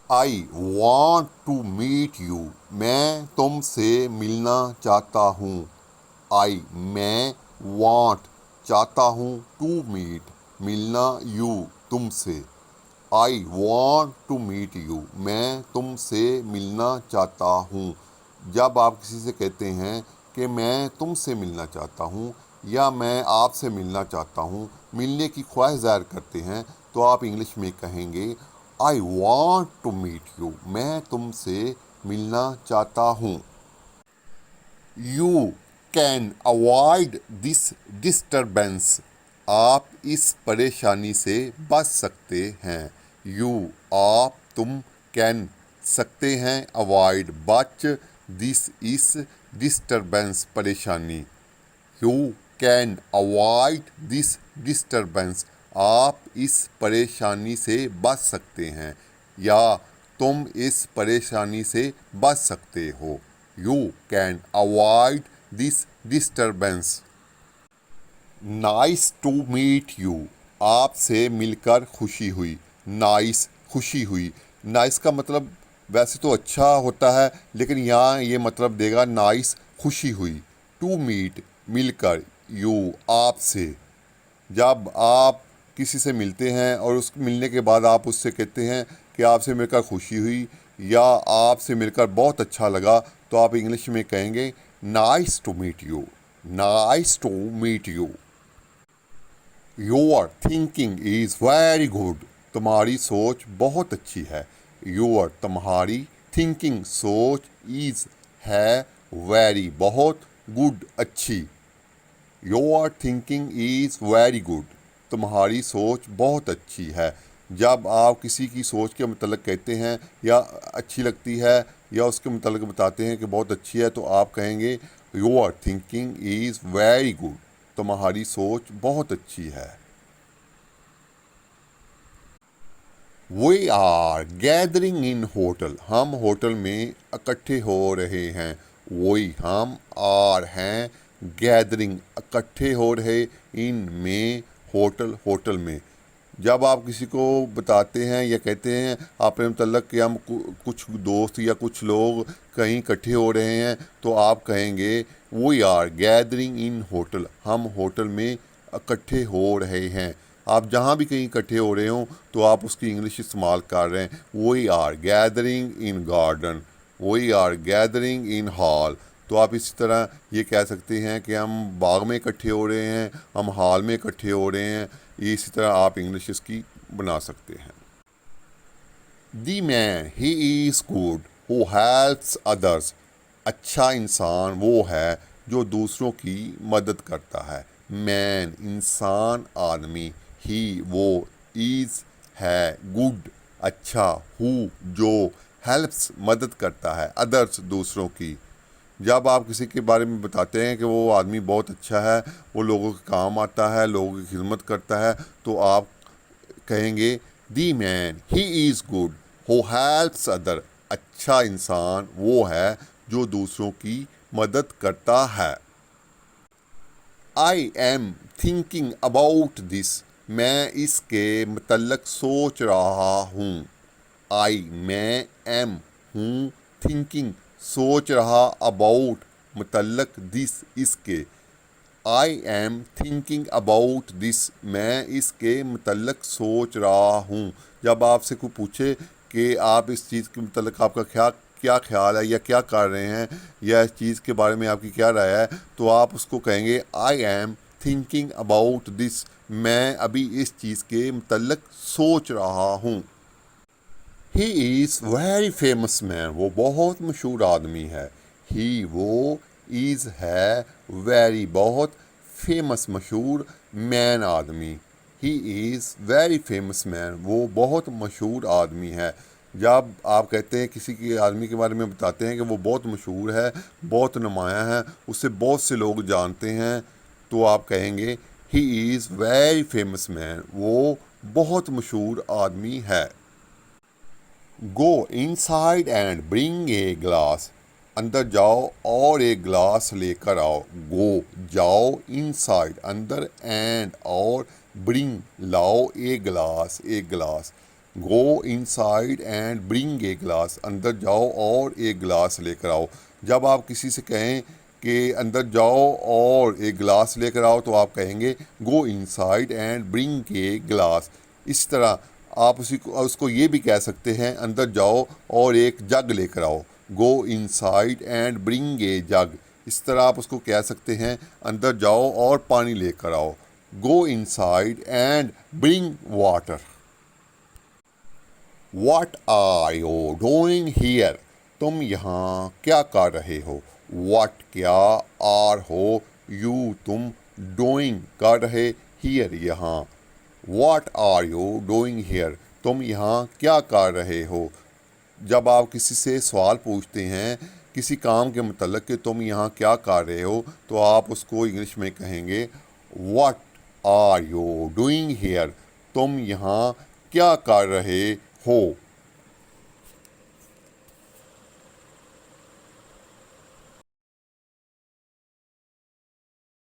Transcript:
I want to meet you, मैं तुमसे मिलना चाहता हूँ। आई मैं वॉन्ट चाहता हूँ, टू मीट मिलना, यू तुमसे। I want to meet you, मैं तुमसे मिलना चाहता हूँ। जब आप किसी से कहते हैं कि मैं तुमसे मिलना चाहता हूँ या मैं आपसे मिलना चाहता हूँ, मिलने की ख्वाहिश ज़ाहिर करते हैं, तो आप इंग्लिश में कहेंगे I want to meet you, मैं तुमसे मिलना चाहता हूँ। You can avoid this disturbance, आप इस परेशानी से बच सकते हैं। यू आप तुम, कैन सकते हैं, अवॉइड बच, दिस इस डिस्टर्बेंस परेशानी। You can avoid this disturbance, आप इस परेशानी से बच सकते हैं या तुम इस परेशानी से बच सकते हो। You can avoid this disturbance. Nice to meet you, आपसे मिलकर खुशी हुई। नाइस खुशी हुई, नाइस का मतलब वैसे तो अच्छा होता है, लेकिन यहाँ ये मतलब देगा नाइस खुशी हुई। टू मीट मिलकर, यू आपसे। जब आप किसी से मिलते हैं और उस मिलने के बाद आप उससे कहते हैं कि आपसे मिलकर खुशी हुई या आपसे मिलकर बहुत अच्छा लगा, तो आप इंग्लिश में कहेंगे nice to meet you. Nice to meet you. Your thinking is very good, तुम्हारी सोच बहुत अच्छी है। योर तुम्हारी, थिंकिंग सोच, इज़ है, वेरी बहुत, गुड अच्छी। Your thinking is very good, तुम्हारी सोच बहुत अच्छी है। जब आप किसी की सोच के मतलब कहते हैं या अच्छी लगती है या उसके मतलब बताते हैं कि बहुत अच्छी है, तो आप कहेंगे your thinking is very good, तुम्हारी सोच बहुत अच्छी है। We are gathering in hotel, हम होटल में इकट्ठे हो रहे हैं। वही हम, आर हैं, गैदरिंग इकट्ठे हो रहे, इन में, होटल होटल में। जब आप किसी को बताते हैं या कहते हैं अपने मतलब कि हम कुछ दोस्त या कुछ लोग कहीं इकट्ठे हो रहे हैं, तो आप कहेंगे we are gathering in hotel, हम होटल में इकट्ठे हो रहे हैं। आप जहाँ भी कहीं इकट्ठे हो रहे हों तो आप उसकी इंग्लिश इस्तेमाल कर रहे हैं। We are gathering in garden, we are gathering in hall. तो आप इसी तरह ये कह सकते हैं कि हम बाग में इकट्ठे हो रहे हैं, हम हॉल में इकट्ठे हो रहे हैं। ये इसी तरह आप इंग्लिश इसकी बना सकते हैं। The man he is good who helps others, अच्छा इंसान वो है जो दूसरों की मदद करता है। मैन इंसान, आदमी, ही वो, इज़ है, गुड अच्छा, हु जो, हेल्प्स मदद करता है, अदर्स दूसरों की। जब आप किसी के बारे में बताते हैं कि वो आदमी बहुत अच्छा है, वो लोगों के काम आता है, लोगों की खिदमत करता है, तो आप कहेंगे the man he is good who helps other, अच्छा इंसान वो है जो दूसरों की मदद करता है। I am thinking about this, मैं इसके मतलब सोच रहा हूँ। आई मैं, एम हूँ, थिंकिंग सोच रहा, अबाउट मतलब दिस इसके। I am thinking about this, मैं इसके मतलब सोच रहा हूँ। जब आपसे कोई पूछे कि आप इस चीज़ के मतलब आपका क्या ख्याल है या क्या कर रहे हैं या इस चीज़ के बारे में आपकी क्या राय है, तो आप उसको कहेंगे I am thinking about this, मैं अभी इस चीज़ के मतलब सोच रहा हूँ। He is very famous man, वो बहुत मशहूर आदमी है। ही वो, इज़ है, वेरी बहुत, फेमस मशहूर, मैन आदमी। He is very famous man, वो बहुत मशहूर आदमी है। जब आप कहते हैं किसी के आदमी के बारे में बताते हैं कि वो बहुत मशहूर है, बहुत नुमाया है, उससे बहुत से लोग जानते हैं, तो आप कहेंगे he is very famous man, वो बहुत मशहूर आदमी है। गो inside and bring a glass, अंदर जाओ और एक ग्लास लेकर आओ। गो जाओ, इनसाइड अंदर, एंड और, ब्रिंग लाओ, एक गिलास एक गिलास। गो inside and bring a glass, अंदर जाओ और एक गिलास लेकर आओ। जब आप किसी से कहें कि अंदर जाओ और एक गिलास लेकर आओ तो आप कहेंगे गो इनसाइड एंड ब्रिंग ए गिलास। इस तरह आप उसको ये भी कह सकते हैं अंदर जाओ और एक जग लेकर आओ, go inside and bring a jug. इस तरह आप उसको कह सकते हैं अंदर जाओ और पानी लेकर आओ, go inside and bring water. What are you doing here? तुम यहाँ क्या कर रहे हो? What क्या are हो you तुम doing कर रहे here यहाँ। What are you doing here? तुम यहाँ क्या कर रहे हो? जब आप किसी से सवाल पूछते हैं किसी काम के मतलब कि तुम यहाँ क्या कर रहे हो, तो आप उसको इंग्लिश में कहेंगे What are you doing here? तुम यहाँ क्या कर रहे हो।